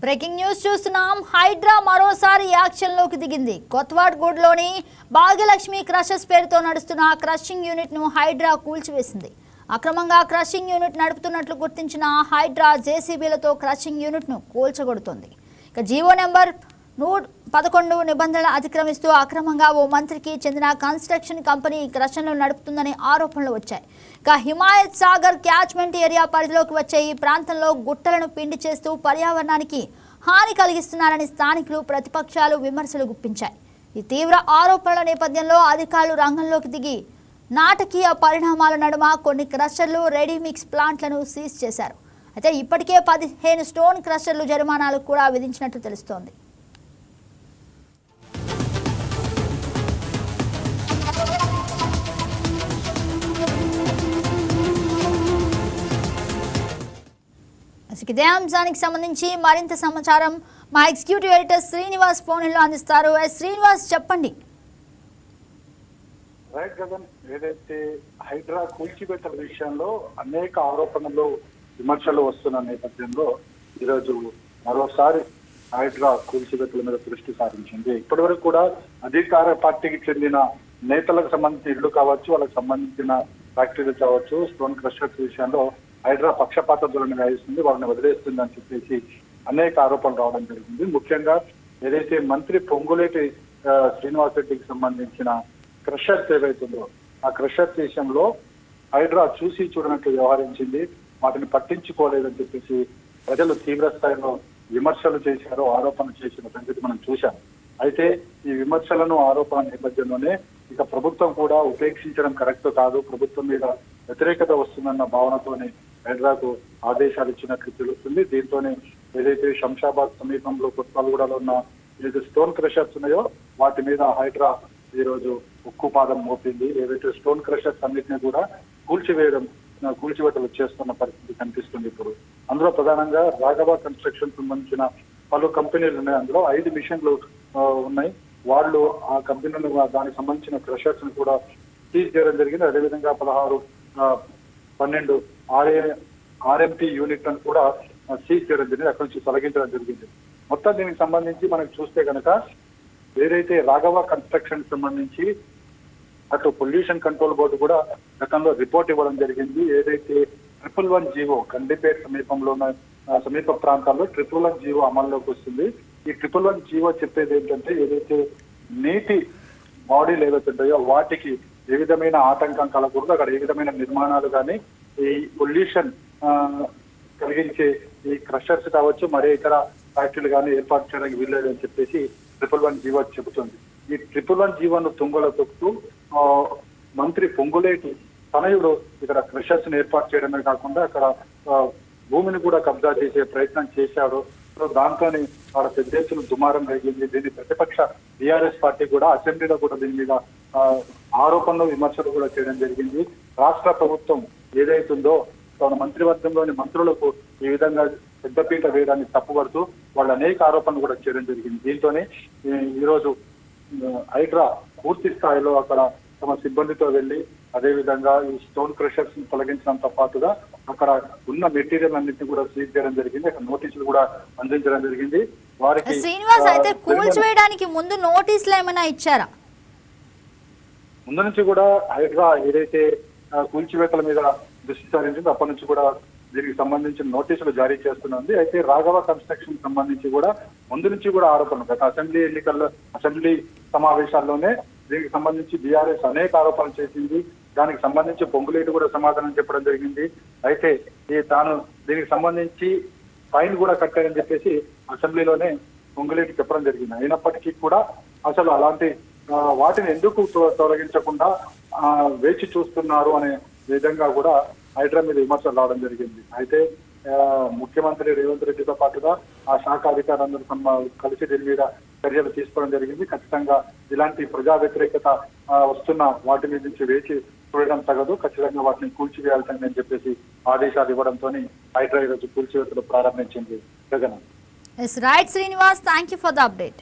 Breaking news చూస్తున్నాం. హైడ్రా మరోసారి యాక్షన్లోకి దిగింది. కొత్వాడ్గూడలోని భాగ్యలక్ష్మి క్రషర్స్ పేరుతో నడుస్తున్న క్రషింగ్ యూనిట్ ను హైడ్రా కూల్చివేసింది. అక్రమంగా క్రషింగ్ యూనిట్ నడుపుతున్నట్లు గుర్తించిన హైడ్రా జేసీబీలతో క్రషింగ్ యూనిట్ ను కూల్చగొడుతోంది. ఇక జీవో నెంబర్ 111 నిబంధనలు అతిక్రమిస్తూ అక్రమంగా ఓ మంత్రికి చెందిన కన్స్ట్రక్షన్ కంపెనీ క్రషర్లు నడుపుతుందని ఆరోపణలు వచ్చాయి. ఇక హిమాయత్ సాగర్ క్యాచ్మెంట్ ఏరియా పరిధిలోకి వచ్చే ఈ ప్రాంతంలో గుట్టలను పిండి చేస్తూ పర్యావరణానికి హాని కలిగిస్తున్నారని స్థానికులు, ప్రతిపక్షాలు విమర్శలు గుప్పించాయి. ఈ తీవ్ర ఆరోపణల నేపథ్యంలో అధికారులు రంగంలోకి దిగి నాటకీయ పరిణామాల నడుమ కొన్ని క్రషర్లు, రెడీమిక్స్ ప్లాంట్లను సీజ్ చేశారు. అయితే ఇప్పటికే 15 స్టోన్ క్రషర్లు జరిమానాలు కూడా విధించినట్లు తెలుస్తోంది. ఇదే అంశానికి సంబంధించి మరింత సమాచారం మా ఎగ్జిక్యూటివ్ ఎడిటర్ శ్రీనివాస్ ఫోన్లో అందిస్తారు. శ్రీనివాస్, చెప్పండి. రైట్ గగన్, ఏదైతే హైడ్రా కూల్చివేతల విషయంలో అనేక ఆరోపణలు, విమర్శలు వస్తున్న నేపథ్యంలో ఈరోజు మరోసారి హైడ్రా కూల్చివేతల మీద దృష్టి సారించింది. ఇప్పటి వరకు కూడా అధికార పార్టీకి చెందిన నేతలకు సంబంధించిన ఇళ్లు కావచ్చు, వాళ్ళకి సంబంధించిన ఫ్యాక్టరీలు కావచ్చు, స్టోన్ క్రషర్స్ విషయంలో హైడ్రా పక్షపాత ధోరణి వహిస్తుంది, వాళ్ళని వదిలేస్తుంది అని చెప్పేసి అనేక ఆరోపణలు రావడం జరిగింది. ముఖ్యంగా ఏదైతే మంత్రి పొంగులేటి శ్రీనివాస్ రెడ్డికి సంబంధించిన క్రషర్స్ ఏవైతుందో ఆ క్రషర్స్ విషయంలో హైడ్రా చూసి చూడనట్లు వ్యవహరించింది, వాటిని పట్టించుకోలేదని చెప్పేసి ప్రజలు తీవ్ర స్థాయిలో విమర్శలు చేశారు, ఆరోపణలు చేసిన సంగతి మనం చూశాం. అయితే ఈ విమర్శలను, ఆరోపణల నేపథ్యంలోనే ఇక ప్రభుత్వం కూడా ఉపేక్షించడం కరెక్ట్ కాదు, ప్రభుత్వం మీద వ్యతిరేకత వస్తుందన్న భావనతోనే హైడ్రాకు ఆదేశాలు ఇచ్చినట్లు తెలుస్తుంది. దీంతోనే ఏదైతే శంషాబాద్ సమీపంలో కొత్తగూడలో ఉన్న ఏదైతే స్టోన్ క్రషర్స్ ఉన్నాయో వాటి మీద హైడ్రా ఈ రోజు ఉక్కుపాదం మోపింది. ఏదైతే స్టోన్ క్రషర్స్ అన్నింటినీ కూడా కూల్చివేతలు చేస్తున్న పరిస్థితి కనిపిస్తుంది. ఇప్పుడు అందులో ప్రధానంగా రాఘవ కన్స్ట్రక్షన్ సంబంధించిన పలు కంపెనీలు ఉన్నాయి. అందులో 5 మిషన్లు ఉన్నాయి. వాళ్ళు ఆ కంపెనీలు, దానికి సంబంధించిన క్రషర్స్ ని కూడా సీజ్ చేయడం జరిగింది. అదేవిధంగా 12 ఆర్ఎంపీ యూనిట్ ను కూడా సీజ్ చేయడం జరిగింది, అక్కడి నుంచి తొలగించడం జరిగింది. మొత్తం దీనికి సంబంధించి మనకు చూస్తే కనుక ఏదైతే రాఘవ కన్స్ట్రక్షన్ సంబంధించి అటు పొల్యూషన్ కంట్రోల్ బోర్డు కూడా గతంలో రిపోర్ట్ ఇవ్వడం జరిగింది. ఏదైతే 111 జీవో కండిపేట సమీపంలో ఉన్న సమీప ప్రాంతాల్లో 111 జీవో అమల్లోకి వస్తుంది. ఈ 111 జీవో చెప్పేది ఏంటంటే ఏదైతే నీటి బాడీలు ఏవైతే ఉంటాయో వాటికి ఏ విధమైన ఆటంకం కలగకూడదు, అక్కడ ఏ విధమైన నిర్మాణాలు కానీ ఈ పొల్యూషన్ కలిగించే ఈ క్రషర్స్ కావచ్చు, మరే ఇతర ఫ్యాక్టరీలు కానీ ఏర్పాటు చేయడానికి వీల్లేదు అని చెప్పేసి 111 జీవో చెబుతుంది. ఈ 111 జీవోను తుంగలో తొక్కుతూ మంత్రి పొంగులేటి తనయుడు ఇక్కడ క్రషర్స్ ని ఏర్పాటు చేయడమే కాకుండా అక్కడ భూమిని కూడా కబ్జా చేసే ప్రయత్నం చేశాడు. సో దాంతోనే వాళ్ళ పెద్ద ఎత్తున దుమారం జరిగింది. దీన్ని ప్రతిపక్ష టీఆర్ఎస్ పార్టీ కూడా అసెంబ్లీలో కూడా దీని మీద ఆరోపణలు, విమర్శలు కూడా చేయడం జరిగింది. రాష్ట్ర ప్రభుత్వం ఏదైతుందో తన మంత్రివర్గంలోని మంత్రులకు ఈ విధంగా పెద్దపీట వేయడాన్ని తప్పుపడుతూ వాళ్ళు అనేక ఆరోపణలు కూడా చేయడం జరిగింది. దీంతోనే ఈరోజు హైడ్రా పూర్తి స్థాయిలో అక్కడ తమ సిబ్బందితో వెళ్లి అదేవిధంగా ఈ స్టోన్ క్రషర్స్ ని తొలగించడంతో పాటుగా అక్కడ ఉన్న మెటీరియల్ అన్నింటినీ కూడా సీజ్ చేయడం జరిగింది. అక్కడ నోటీసులు కూడా అందించడం జరిగింది. వారికి శ్రీనివాస్, అయితే కూల్చివేయడానికి ముందు నోటీసులు ఏమైనా ఇచ్చారా? ముందు నుంచి కూడా హైడ్రా ఏదైతే కూల్చివేతల మీద దృష్టి సారించిందో అప్పటి నుంచి కూడా దీనికి సంబంధించిన నోటీసులు జారీ చేస్తున్నది. అయితే రాఘవ కన్స్ట్రక్షన్ సంబంధించి కూడా ముందు నుంచి కూడా ఆరోపణలు, గత అసెంబ్లీ సమావేశాల్లోనే దీనికి సంబంధించి బీఆర్ఎస్ అనేక ఆరోపణలు చేసింది. దానికి సంబంధించి పొంగులేటి కూడా సమాధానం చెప్పడం జరిగింది. అయితే తాను దీనికి సంబంధించి ఫైన్ కూడా కట్టారని చెప్పేసి అసెంబ్లీలోనే పొంగులేటి చెప్పడం జరిగింది. అయినప్పటికీ కూడా అసలు అలాంటి వాటిని ఎందుకు తొలగించకుండా వేచి చూస్తున్నారు అనే విధంగా కూడా హైడ్రా మీద విమర్శలు రావడం జరిగింది. అయితే ముఖ్యమంత్రి రేవంత్ రెడ్డితో పాటుగా ఆ శాఖ అధికారులందరూ కలిసి దీని మీద చర్యలు తీసుకోవడం జరిగింది. ఖచ్చితంగా ఇలాంటి ప్రజా వ్యతిరేకత వస్తున్న వాటి మీద నుంచి వేచి చూడడం తగదు, ఖచ్చితంగా వాటిని కూల్చివేయాల్సింది అని చెప్పేసి ఆదేశాలు ఇవ్వడంతో హైడ్రా ఈరోజు కూల్చివేతలు ప్రారంభించింది. Jagan. Yes, right, Srinivas. Thank you for the update.